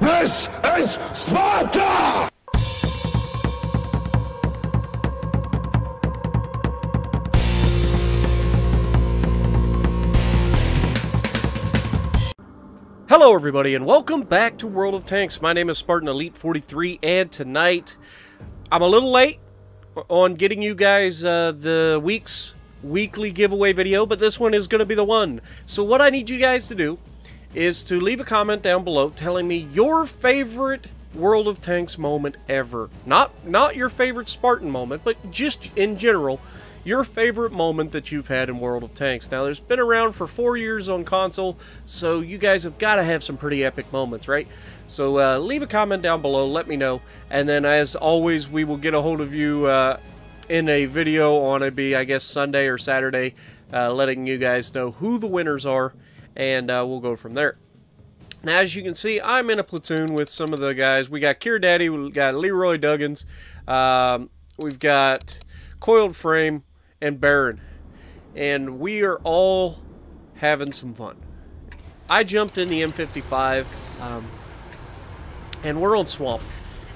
This is Sparta! Hello everybody and welcome back to World of Tanks. My name is Spartan Elite 43 and tonight I'm a little late on getting you guys the weekly giveaway video, but this one is going to be the one. So what I need you guys to do is to leave a comment down below telling me your favorite World of Tanks moment ever. Not your favorite Spartan moment, but just in general, your favorite moment that you've had in World of Tanks. Now, there's been around for 4 years on console, so you guys have got to have some pretty epic moments, right? So leave a comment down below, let me know, and then as always, we will get a hold of you in a video on I guess Sunday or Saturday, letting you guys know who the winners are, and we'll go from there. Now, as you can see, I'm in a platoon with some of the guys. We got Kier Daddy, we've got Leroy Duggins, we've got Coiled Frame, and Baron, and we are all having some fun. I jumped in the M55, and we're on Swamp,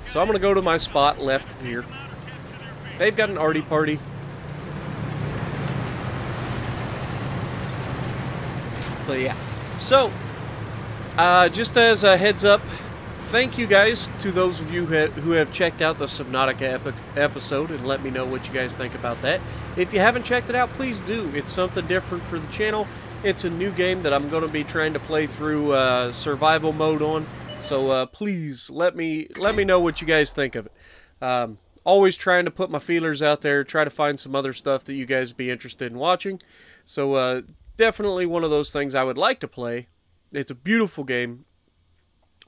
so I'm gonna go to my spot left of here. They've got an arty party. But yeah, so just as a heads up, thank you guys to those of you who have checked out the Subnautica episode and let me know what you guys think about that. If you haven't checked it out, please do. It's something different for the channel. It's a new game that I'm going to be trying to play through survival mode on. So please let me know what you guys think of it. Always trying to put my feelers out there, try to find some other stuff that you guys would be interested in watching. So definitely one of those things I would like to play. It's a beautiful game.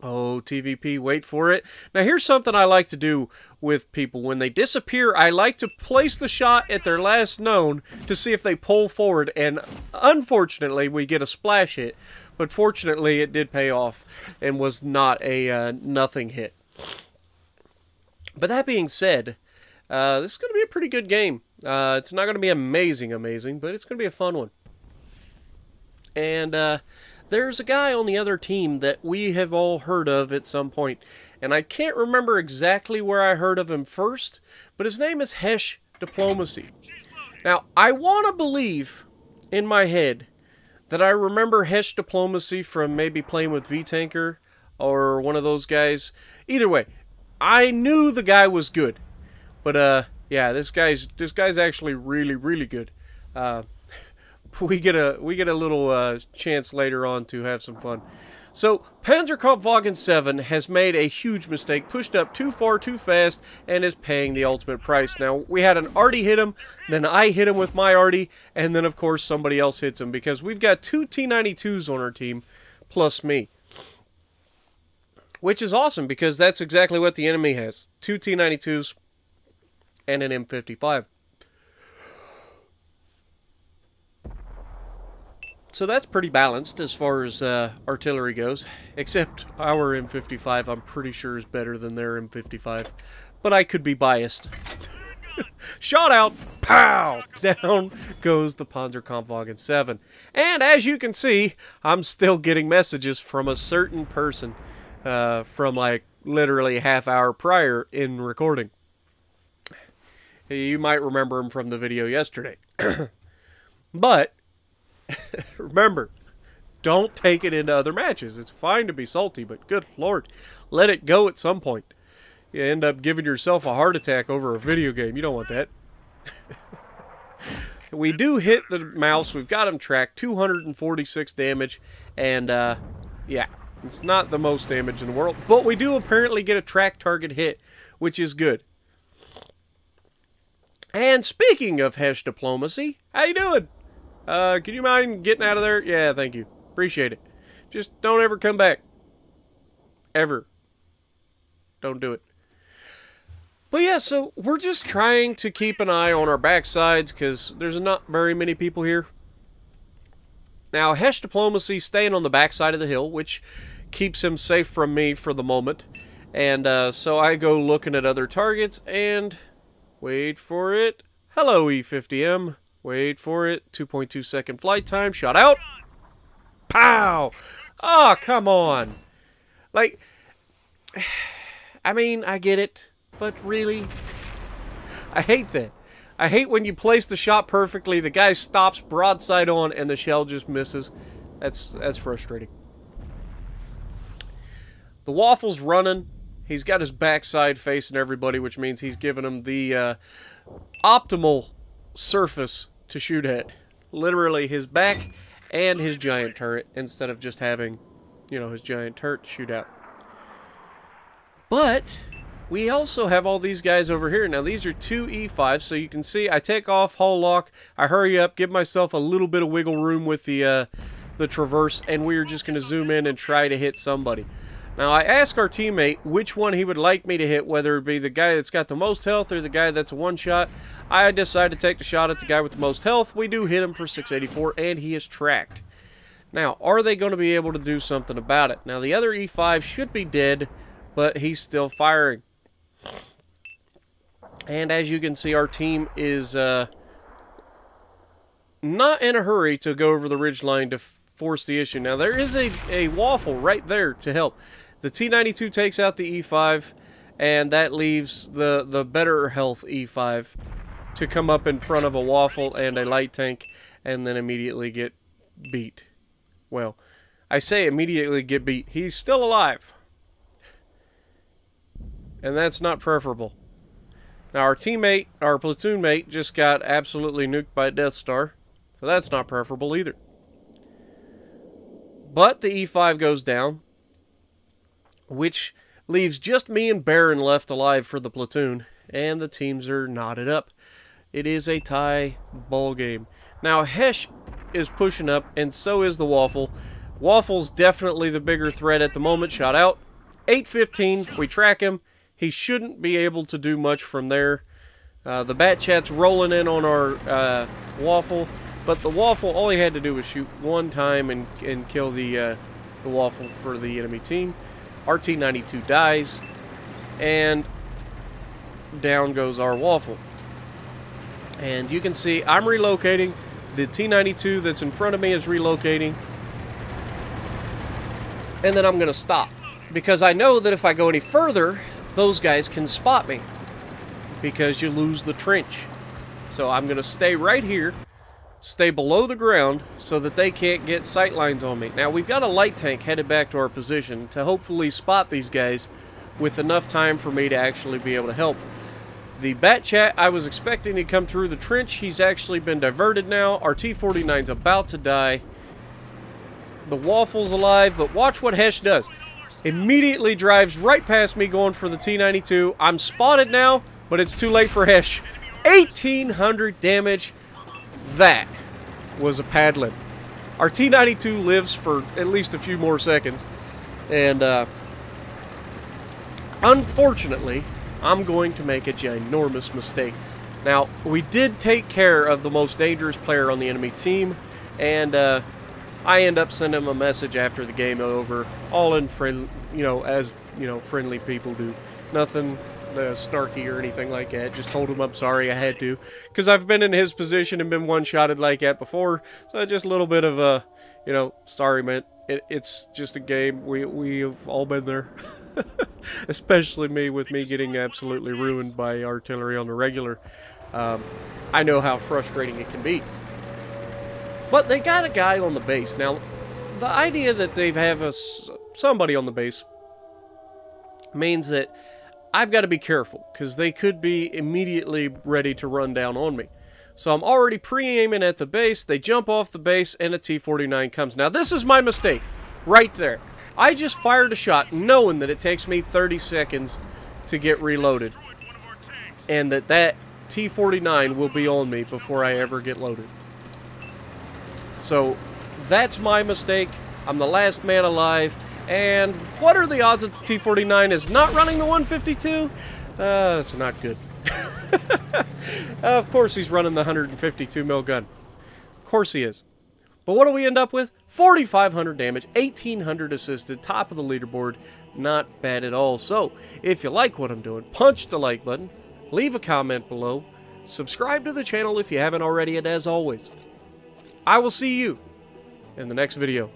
Oh, TVP, wait for it. Now, here's something I like to do with people. When they disappear, I like to place the shot at their last known to see if they pull forward, and unfortunately, we get a splash hit. But fortunately, it did pay off and was not a nothing hit. But that being said, this is going to be a pretty good game. It's not going to be amazing, but it's going to be a fun one. And, there's a guy on the other team that we have all heard of at some point, and I can't remember exactly where I heard of him first, but his name is Hesh Diplomacy. Now, I want to believe in my head that I remember Hesh Diplomacy from maybe playing with V-Tanker or one of those guys. Either way, I knew the guy was good, but yeah, this guy's actually really good. We get a little chance later on to have some fun. So, Panzerkampfwagen 7 has made a huge mistake, pushed up too far too fast, and is paying the ultimate price. Now, we had an arty hit him, then I hit him with my arty, and then, of course, somebody else hits him, because we've got 2 T-92s on our team, plus me. Which is awesome, because that's exactly what the enemy has. 2 T-92s and an M55. So that's pretty balanced as far as artillery goes, except our M55 I'm pretty sure is better than their M55, but I could be biased. Shot out, pow! Down goes the Panzerkampfwagen 7. And as you can see, I'm still getting messages from a certain person from like literally a half hour prior in recording. You might remember him from the video yesterday. But remember, don't take it into other matches. It's fine to be salty, but good lord, let it go at some point. You end up giving yourself a heart attack over a video game. You don't want that. We do hit the mouse. We've got him tracked. 246 damage. And, yeah, it's not the most damage in the world. But we do apparently get a track target hit, which is good. And speaking of Hesh Diplomacy, how you doing? Can you mind getting out of there? Yeah, thank you. Appreciate it. Just don't ever come back. Ever. Don't do it. But yeah, so we're just trying to keep an eye on our backsides because there's not very many people here. Now, Hesh Diplomacy staying on the backside of the hill, which keeps him safe from me for the moment. And so I go looking at other targets and wait for it. Hello, E50M. Wait for it. 2.2 second flight time. Shot out. Pow! Oh, come on. Like, I mean, I get it, but really, I hate that. I hate when you place the shot perfectly, the guy stops broadside on, and the shell just misses. That's frustrating. The Waffle's running. He's got his backside facing everybody, which means he's giving them the optimal surface to shoot at. Literally his back and his giant turret, instead of just having, you know, his giant turret to shoot out. But we also have all these guys over here. Now, these are 2 E5s, so you can see I take off hull lock, I hurry up, give myself a little bit of wiggle room with the traverse, and we're just going to zoom in and try to hit somebody. Now, I asked our teammate which one he would like me to hit, whether it be the guy that's got the most health or the guy that's a one-shot. I decided to take the shot at the guy with the most health. We do hit him for 684, and he is tracked. Now, are they going to be able to do something about it? Now, the other E5 should be dead, but he's still firing. And as you can see, our team is not in a hurry to go over the ridgeline to force the issue. Now, there is a Waffle right there to help. The T-92 takes out the E5, and that leaves the better health E5 to come up in front of a Waffle and a light tank, and then immediately get beat. Well, I say immediately get beat. He's still alive. And that's not preferable. Now, our teammate, our platoon mate, just got absolutely nuked by a Death Star, so that's not preferable either. But the E5 goes down, which leaves just me and Baron left alive for the platoon, and the teams are knotted up. It is a tie ball game. Now, Hesh is pushing up, and so is the Waffle. Waffle's definitely the bigger threat at the moment. Shot out. 8:15. We track him. He shouldn't be able to do much from there. The Bat Chat's rolling in on our Waffle, but the Waffle, all he had to do was shoot one time and kill the Waffle for the enemy team. Our T-92 dies, and down goes our Waffle. And you can see I'm relocating. The T-92 that's in front of me is relocating. And then I'm going to stop, because I know that if I go any further, those guys can spot me, because you lose the trench. So I'm going to stay right here, stay below the ground, so that they can't get sight lines on me. Now, we've got a light tank headed back to our position to hopefully spot these guys with enough time for me to actually be able to help. The Bat Chat, I was expecting to come through the trench. He's actually been diverted now. Our T-49's about to die. The Waffle's alive, but watch what Hesh does. Immediately drives right past me going for the T-92. I'm spotted now, but it's too late for Hesh. 1,800 damage. That was a paddling. Our T-92 lives for at least a few more seconds. And unfortunately, I'm going to make a ginormous mistake. Now, we did take care of the most dangerous player on the enemy team, and I end up sending him a message after the game over, all in friend, as friendly people do. Nothing snarky or anything like that. Just told him I'm sorry I had to, because I've been in his position and been one-shotted like that before. So just a little bit of a, sorry, man. It's just a game. We've all been there. Especially me, with me getting absolutely ruined by artillery on the regular. I know how frustrating it can be. But they got a guy on the base. Now, the idea that they have somebody on the base means that I've got to be careful, because they could be immediately ready to run down on me. So I'm already pre-aiming at the base. They jump off the base, and a T-49 comes. Now, this is my mistake right there. I just fired a shot knowing that it takes me 30 seconds to get reloaded, and that T-49 will be on me before I ever get loaded. So that's my mistake. I'm the last man alive. And what are the odds that the T-49 is not running the 152? That's not good. Of course he's running the 152 mil gun. Of course he is. But what do we end up with? 4,500 damage, 1,800 assisted, top of the leaderboard. Not bad at all. So, if you like what I'm doing, punch the like button, leave a comment below, subscribe to the channel if you haven't already, and as always, I will see you in the next video.